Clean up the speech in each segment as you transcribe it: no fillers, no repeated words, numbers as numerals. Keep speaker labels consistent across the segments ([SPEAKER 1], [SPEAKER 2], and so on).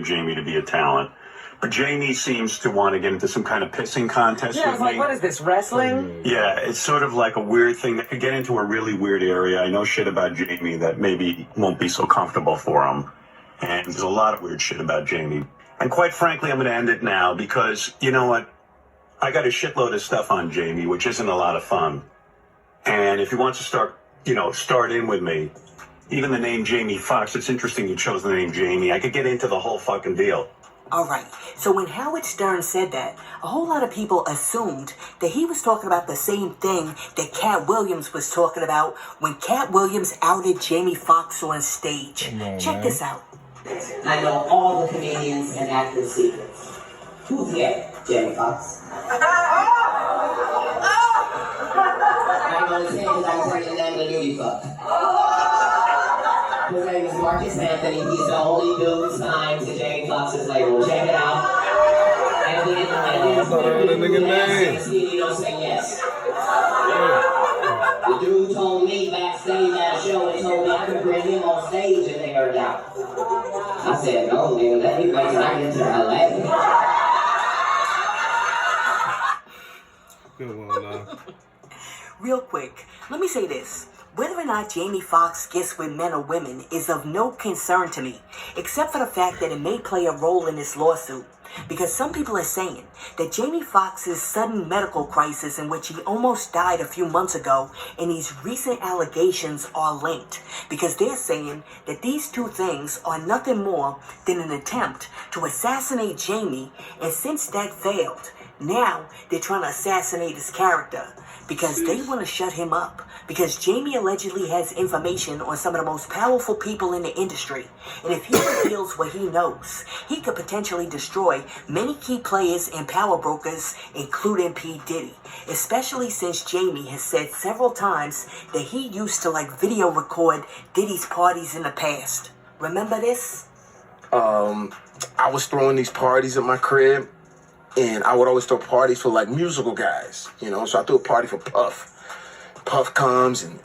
[SPEAKER 1] Jamie to be a talent. But Jamie seems to want to get into some kind of pissing contest with
[SPEAKER 2] I was like,
[SPEAKER 1] me.
[SPEAKER 2] what is this, wrestling?
[SPEAKER 1] Yeah, it's sort of like a weird thing that could get into a really weird area. I know shit about Jamie that maybe won't be so comfortable for him. And there's a lot of weird shit about Jamie. And quite frankly, I'm going to end it now because, you know what? I got a shitload of stuff on Jamie, which isn't a lot of fun. And if he wants to start in with me, even the name Jamie Foxx, it's interesting you chose the name Jamie. I could get into the whole fucking deal.
[SPEAKER 3] All right, so when Howard Stern said that, a whole lot of people assumed that he was talking about the same thing that Cat Williams was talking about when Cat Williams outed Jamie Foxx on stage. Check this out.
[SPEAKER 4] I know all the comedians and actors' secrets. Who's here? Jamie Foxx. I'm gonna say because I'm turning down the nudie fuck. His name is Marcus Anthony. He's the only dude signed to Jamie Foxx's label. Check it out. And then you don't say yes. The dude told me backstage at a show and told me I could bring him on stage and they heard it out. I said, no, nigga, let me wait till I get to LA.
[SPEAKER 5] Good one,
[SPEAKER 3] Real quick, let me say this. Whether or not Jamie Foxx gets with men or women is of no concern to me, except for the fact that it may play a role in this lawsuit. Because some people are saying that Jamie Foxx's sudden medical crisis in which he almost died a few months ago and these recent allegations are linked. Because they're saying that these two things are nothing more than an attempt to assassinate Jamie, and since that failed, now they're trying to assassinate his character. Because they want to shut him up. Because Jamie allegedly has information on some of the most powerful people in the industry. And if he reveals what he knows, he could potentially destroy many key players and power brokers, including P. Diddy. Especially since Jamie has said several times that he used to video record Diddy's parties in the past. Remember this?
[SPEAKER 6] I was throwing these parties at my crib. And I would always throw parties for musical guys, so I threw a party for Puff. Puff comes and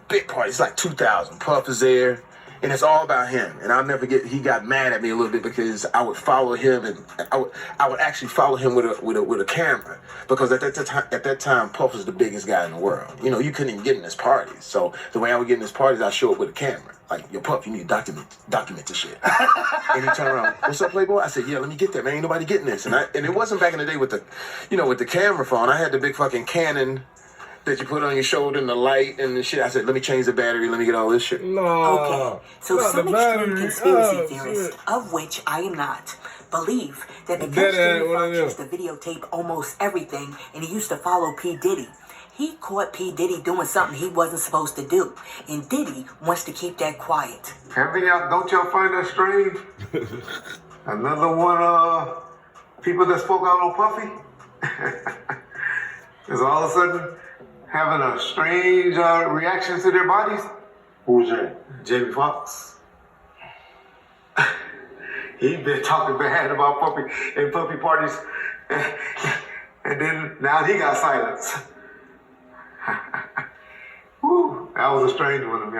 [SPEAKER 6] big party, it's 2,000. Puff is there, and it's all about him. And I'll never forget, he got mad at me a little bit because I would follow him, and I would actually follow him with a camera. Because at that time, Puff was the biggest guy in the world. You couldn't even get in his parties. So the way I would get in his parties, I'd show up with a camera. Yo, Puff, you need to document this shit. And he turned around, what's up, Playboy? I said, yeah, let me get that, man. Ain't nobody getting this. And it wasn't back in the day with the camera phone. I had the big fucking Canon that you put on your shoulder and the light and the shit. I said, let me change the battery. Let me get all this shit.
[SPEAKER 3] Okay, so some extreme conspiracy theorists, of which I am not, believe that because Jamie Foxx used to videotape almost everything and he used to follow P. Diddy, he caught P. Diddy doing something he wasn't supposed to do. And Diddy wants to keep that quiet.
[SPEAKER 7] Don't y'all find that strange? Another one people that spoke out on Puffy is all of a sudden having a strange reaction to their bodies. Who's that? Jamie Foxx. He been talking bad about Puffy and Puffy parties, and then now he got silenced. Whew, that was a strange one.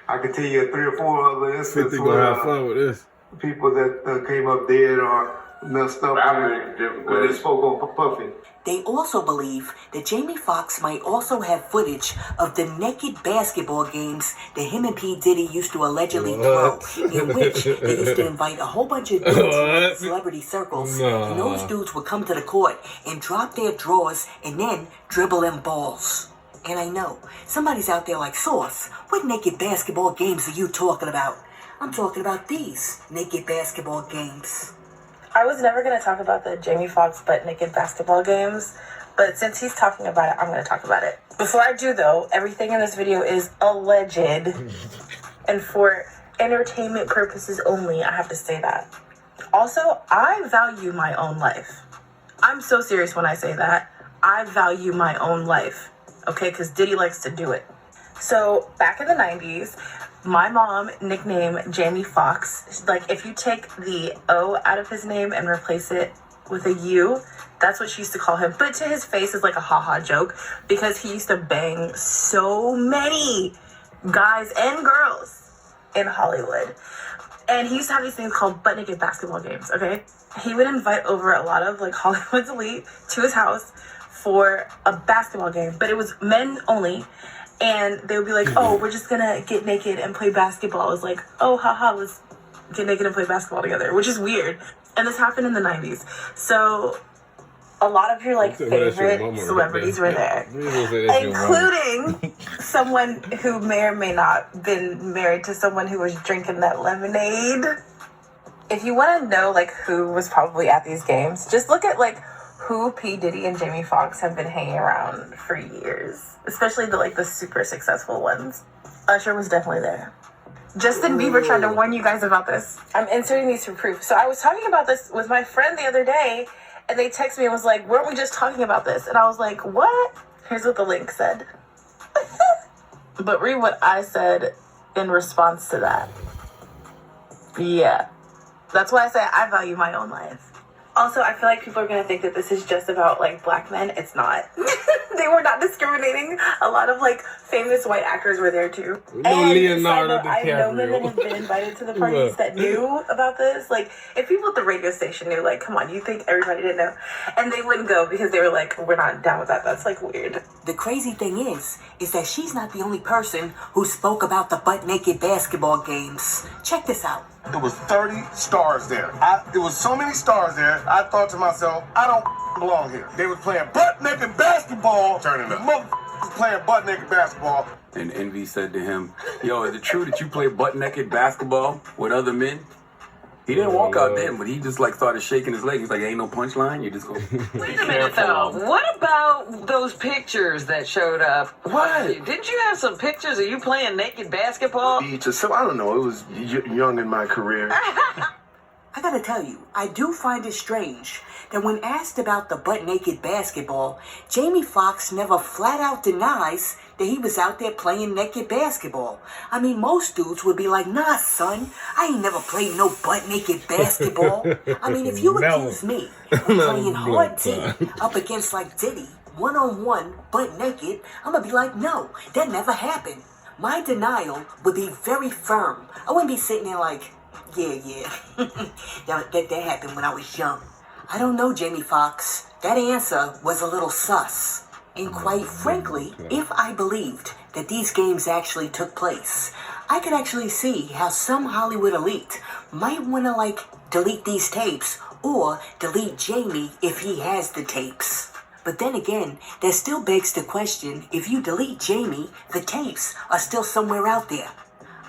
[SPEAKER 7] I could tell you 3 or 4 other instances
[SPEAKER 5] gonna have fun with this.
[SPEAKER 7] People that came up dead or messed up when they spoke on Puffy.
[SPEAKER 3] They also believe that Jamie Foxx might also have footage of the naked basketball games that him and P. Diddy used to allegedly throw, in which they used to invite a whole bunch of dudes in celebrity circles, and those dudes would come to the court and drop their drawers and then dribble them balls. And I know, somebody's out there like, Sauce, what naked basketball games are you talking about? I'm talking about these naked basketball games.
[SPEAKER 8] I was never going to talk about the Jamie Foxx butt naked basketball games, but since he's talking about it, I'm going to talk about it. Before I do, though, everything in this video is alleged, and for entertainment purposes only, I have to say that. Also, I value my own life. I'm so serious when I say that. I value my own life, okay, because Diddy likes to do it. So, back in the 90s, my mom nicknamed Jamie Foxx, if you take the O out of his name and replace it with a U, that's what she used to call him. But to his face is like a haha joke because he used to bang so many guys and girls in Hollywood. And he used to have these things called butt naked basketball games, okay? He would invite over a lot of like Hollywood's elite to his house for a basketball game, but it was men only. And they would be like, oh, we're just gonna get naked and play basketball. It was like, oh, haha, let's get naked and play basketball together, which is weird. And this happened in the 90s. So a lot of your like favorite celebrities were there, including someone who may or may not been married to someone who was drinking that lemonade. If you want to know like who was probably at these games, just look at like who P. Diddy and Jamie Foxx have been hanging around for years, especially the super successful ones. Usher was definitely there. Justin Bieber tried to warn you guys about this. I'm inserting these for proof. So I was talking about this with my friend the other day, and they texted me and was like, weren't we just talking about this? And I was like, what? Here's what the link said. But read what I said in response to that. Yeah. That's why I say I value my own life. Also, I feel like people are going to think that this is just about, like, black men. It's not. They were not discriminating. A lot of, like, famous white actors were there, too. And
[SPEAKER 2] Leonardo DiCaprio.
[SPEAKER 8] I know men that have been invited to the parties that knew about this. Like, if people at the radio station knew, like, come on, you think everybody didn't know? And they wouldn't go because they were like, we're not down with that. That's, like, weird.
[SPEAKER 3] The crazy thing is that she's not the only person who spoke about the butt-naked basketball games. Check this out.
[SPEAKER 6] It was 30 stars there. There was so many stars there, I thought to myself, I don't belong here. They was playing butt-naked basketball. Turning up. Motherfuckers playing butt-naked basketball.
[SPEAKER 5] And Envy said to him, yo, is it true that you play butt-naked basketball with other men? He didn't walk out there, but he just like started shaking his leg. He's like, ain't no punchline. You just go.
[SPEAKER 9] Wait a minute, though. What about those pictures that showed up?
[SPEAKER 6] What?
[SPEAKER 9] Didn't you have some pictures of you playing naked basketball?
[SPEAKER 6] So I don't know. It was young in my career.
[SPEAKER 3] I gotta tell you, I do find it strange that when asked about the butt-naked basketball, Jamie Foxx never flat out denies that he was out there playing naked basketball. I mean, most dudes would be like, nah, son, I ain't never played no butt-naked basketball. I mean, if you accuse me of playing hard T up against, like, Diddy, one-on-one, butt-naked, I'm gonna be like, no, that never happened. My denial would be very firm. I wouldn't be sitting there like, yeah. that happened when I was young. I don't know, Jamie Foxx. That answer was a little sus. And quite frankly, if I believed that these games actually took place, I could actually see how some Hollywood elite might want to, like, delete these tapes or delete Jamie if he has the tapes. But then again, that still begs the question, if you delete Jamie, the tapes are still somewhere out there.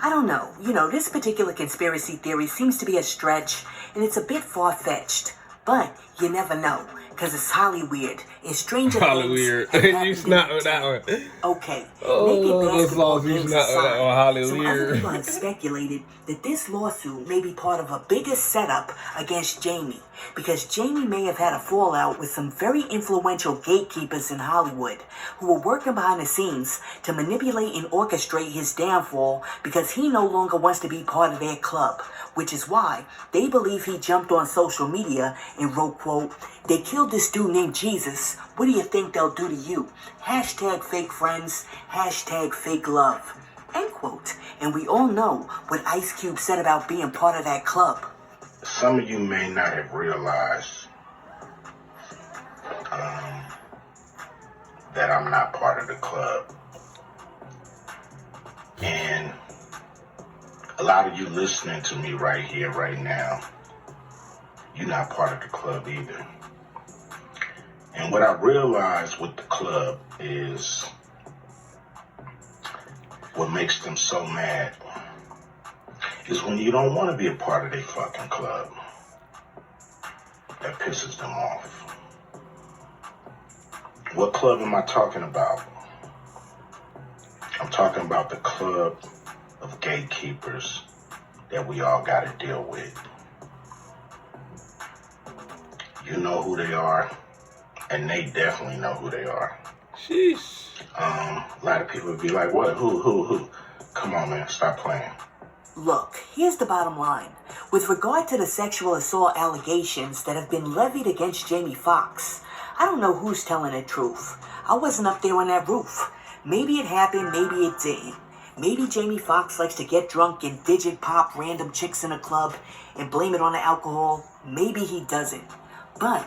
[SPEAKER 3] I don't know. You know, this particular conspiracy theory seems to be a stretch, and it's a bit far-fetched. But you never know, because it's Hollyweird. It's stranger
[SPEAKER 2] Hollyweird. You snap with that one.
[SPEAKER 3] Okay.
[SPEAKER 2] Oh, those laws you snap with that one,
[SPEAKER 3] Some other
[SPEAKER 2] Hollyweird.
[SPEAKER 3] people have speculated that this lawsuit may be part of a bigger setup against Jamie, because Jamie may have had a fallout with some very influential gatekeepers in Hollywood who were working behind the scenes to manipulate and orchestrate his downfall because he no longer wants to be part of their club, which is why they believe he jumped on social media and wrote, quote, "They killed this dude named Jesus. What do you think they'll do to you? Hashtag fake friends, hashtag fake love." End quote. And we all know what Ice Cube said about being part of that club.
[SPEAKER 10] Some of you may not have realized that I'm not part of the club. And a lot of you listening to me right here, right now, you're not part of the club either. And what I realized with the club is what makes them so mad is when you don't want to be a part of their fucking club. That pisses them off. What club am I talking about? I'm talking about the club of gatekeepers that we all got to deal with. You know who they are, and they definitely know who they are.
[SPEAKER 2] Sheesh.
[SPEAKER 10] A lot of people would be like, what? Who? Come on, man, stop playing.
[SPEAKER 3] Look, here's the bottom line. With regard to the sexual assault allegations that have been levied against Jamie Foxx, I don't know who's telling the truth. I wasn't up there on that roof. Maybe it happened, maybe it didn't. Maybe Jamie Foxx likes to get drunk and fidget pop random chicks in a club and blame it on the alcohol. Maybe he doesn't. But